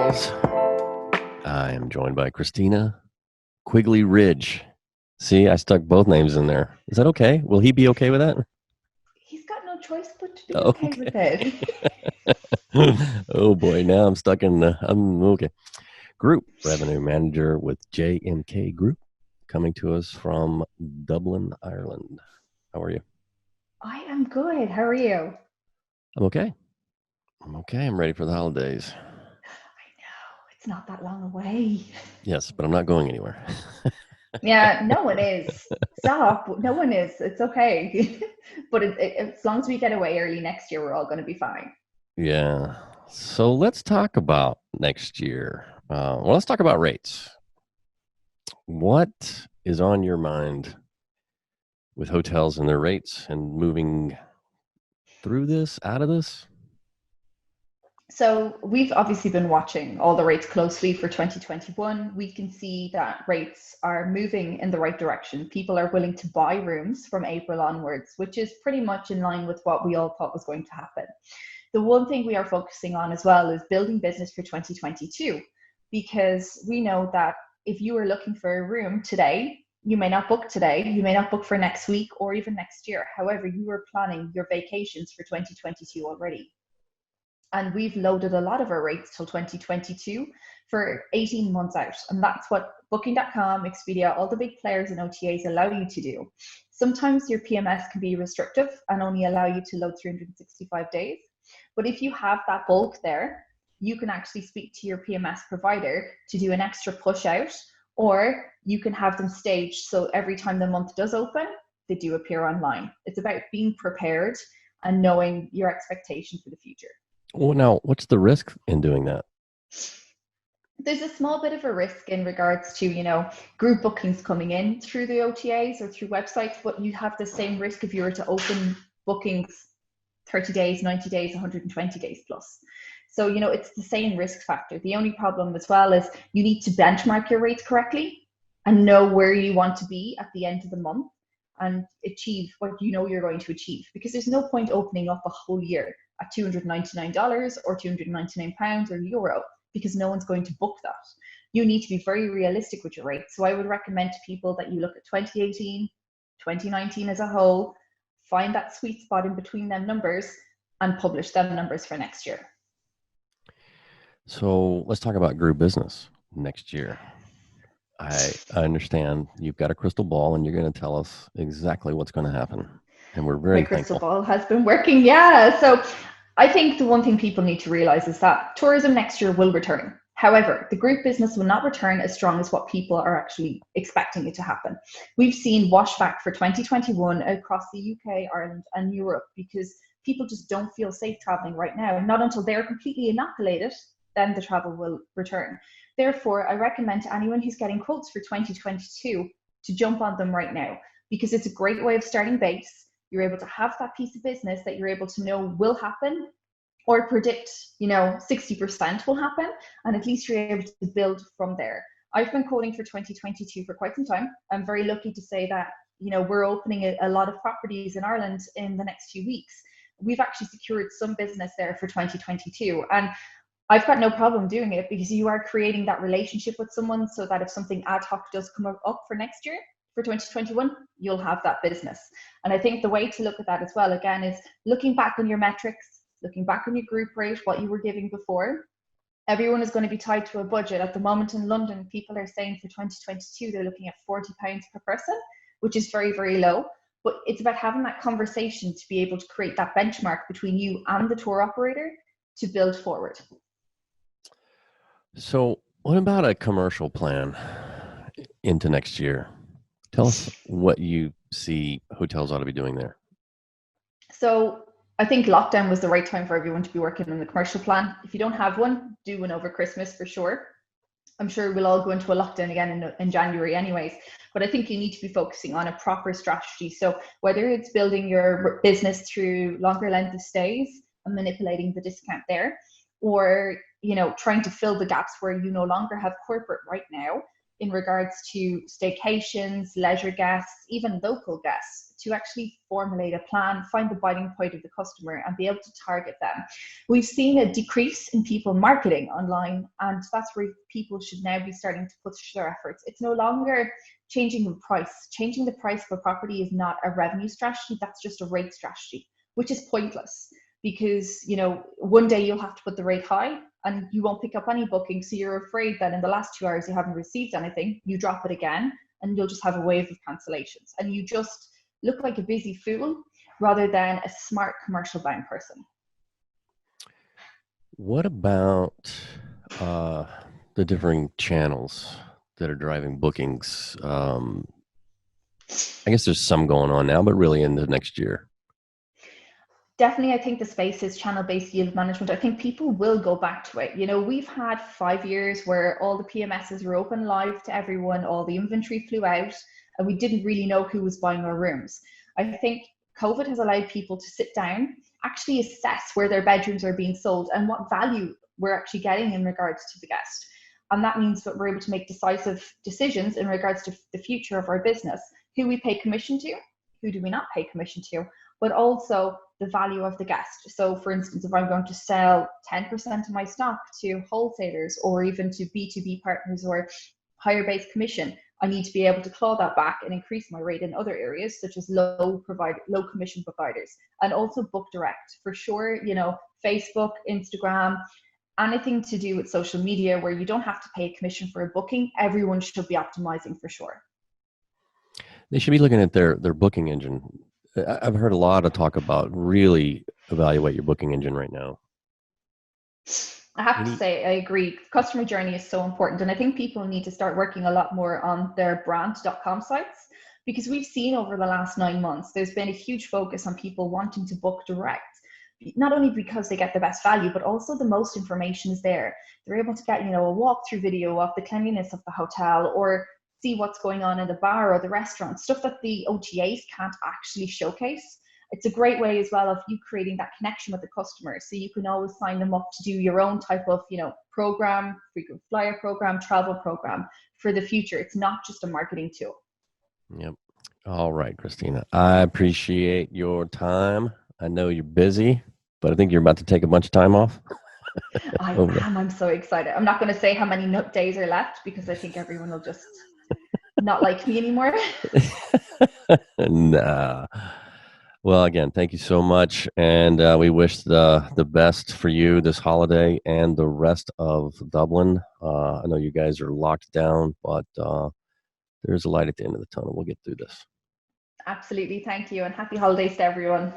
gals. I am joined by Khristina, Quigley Ridge. See, I stuck both names in there. Is that okay? Will he be okay with that? He's got no choice but to be okay with Okay. it. Oh boy, now I'm stuck in I'm okay. Group Revenue Manager with JMK Group, coming to us from Dublin, Ireland. How are you? I am good. How are you? I'm okay. I'm ready for the holidays. I know, it's not that long away. Yes, but I'm not going anywhere. Yeah, no one is. Stop. No one is. It's okay. But as long as we get away early next year, we're all going to be fine. Yeah. So let's talk about next year. Let's talk about rates. What is on your mind with hotels and their rates and moving through this, out of this? So we've obviously been watching all the rates closely for 2021. We can see that rates are moving in the right direction. People are willing to buy rooms from April onwards, which is pretty much in line with what we all thought was going to happen. The one thing we are focusing on as well is building business for 2022, because we know that if you are looking for a room today, you may not book today, you may not book for next week or even next year. However, you are planning your vacations for 2022 already. And we've loaded a lot of our rates till 2022 for 18 months out. And that's what Booking.com, Expedia, all the big players and OTAs allow you to do. Sometimes your PMS can be restrictive and only allow you to load 365 days. But if you have that bulk there, you can actually speak to your PMS provider to do an extra push out, or you can have them staged so every time the month does open, they do appear online. It's about being prepared and knowing your expectation for the future. Well, now, what's the risk in doing that? There's a small bit of a risk in regards to, group bookings coming in through the OTAs or through websites, but you have the same risk if you were to open bookings 30 days, 90 days, 120 days plus. So, it's the same risk factor. The only problem as well is you need to benchmark your rates correctly and know where you want to be at the end of the month and achieve what you know you're going to achieve. Because there's no point opening up a whole year at $299 or £299 or euro, because no one's going to book that. You need to be very realistic with your rates. So I would recommend to people that you look at 2018, 2019 as a whole, find that sweet spot in between them numbers and publish them numbers for next year. So let's talk about group business next year. I understand you've got a crystal ball and you're going to tell us exactly what's going to happen. And we're very My crystal thankful. ball has been working. Yeah. So I think the one thing people need to realize is that tourism next year will return. However, the group business will not return as strong as what people are actually expecting it to happen. We've seen washback for 2021 across the UK, Ireland, and Europe because people just don't feel safe traveling right now. Not until they're completely inoculated, then the travel will return. Therefore, I recommend to anyone who's getting quotes for 2022 to jump on them right now, because it's a great way of starting base. You're able to have that piece of business that you're able to know will happen or predict, 60% will happen, and at least you're able to build from there. I've been quoting for 2022 for quite some time. I'm very lucky to say that, we're opening a lot of properties in Ireland in the next few weeks. We've actually secured some business there for 2022. And I've got no problem doing it because you are creating that relationship with someone so that if something ad hoc does come up for next year, for 2021, you'll have that business. And I think the way to look at that as well, again, is looking back on your metrics, looking back on your group rate, what you were giving before. Everyone is going to be tied to a budget. At the moment in London, people are saying for 2022, they're looking at £40 per person, which is very, very low. But it's about having that conversation to be able to create that benchmark between you and the tour operator to build forward. So, what about a commercial plan into next year? Tell us what you see hotels ought to be doing there. So I think lockdown was the right time for everyone to be working on the commercial plan. If you don't have one, do one over Christmas for sure. I'm sure we'll all go into a lockdown again in January anyways, but I think you need to be focusing on a proper strategy. So whether it's building your business through longer length of stays and manipulating the discount there, or trying to fill the gaps where you no longer have corporate right now in regards to staycations, leisure guests, even local guests. to actually formulate a plan, find the biting point of the customer, and be able to target them. We've seen a decrease in people marketing online, and that's where people should now be starting to push their efforts. It's no longer changing the price. Changing the price of a property is not a revenue strategy, that's just a rate strategy, which is pointless, because one day you'll have to put the rate high and you won't pick up any bookings, so you're afraid that in the last 2 hours you haven't received anything. You drop it again and you'll just have a wave of cancellations, and you just look like a busy fool rather than a smart commercial buying person. What about the differing channels that are driving bookings? I guess there's some going on now, but really in the next year. Definitely, I think the space is channel-based yield management. I think people will go back to it. We've had 5 years where all the PMSs were open live to everyone, all the inventory flew out, and we didn't really know who was buying our rooms. I think COVID has allowed people to sit down, actually assess where their bedrooms are being sold and what value we're actually getting in regards to the guest. And that means that we're able to make decisive decisions in regards to the future of our business, who we pay commission to, who do we not pay commission to, but also the value of the guest. So for instance, if I'm going to sell 10% of my stock to wholesalers or even to B2B partners or higher base commission, I need to be able to claw that back and increase my rate in other areas, such as low commission providers, and also book direct. For sure, Facebook, Instagram, anything to do with social media where you don't have to pay a commission for a booking, everyone should be optimizing for sure. They should be looking at their booking engine. I've heard a lot of talk about really evaluate your booking engine right now. I have to say, I agree. Customer journey is so important. And I think people need to start working a lot more on their brand.com sites, because we've seen over the last 9 months, there's been a huge focus on people wanting to book direct, not only because they get the best value, but also the most information is there. They're able to get, a walkthrough video of the cleanliness of the hotel, or see what's going on in the bar or the restaurant, stuff that the OTAs can't actually showcase. It's a great way as well of you creating that connection with the customer. So you can always sign them up to do your own type of, program, frequent flyer program, travel program for the future. It's not just a marketing tool. Yep. All right, Khristina. I appreciate your time. I know you're busy, but I think you're about to take a bunch of time off. I am. I'm so excited. I'm not going to say how many days are left, because I think everyone will just not like me anymore. Nah. Well, again, thank you so much, and we wish the best for you this holiday and the rest of Dublin. I know you guys are locked down, but there's a light at the end of the tunnel. We'll get through this. Absolutely. Thank you, and happy holidays to everyone.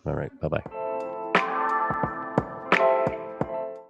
All right. Bye-bye.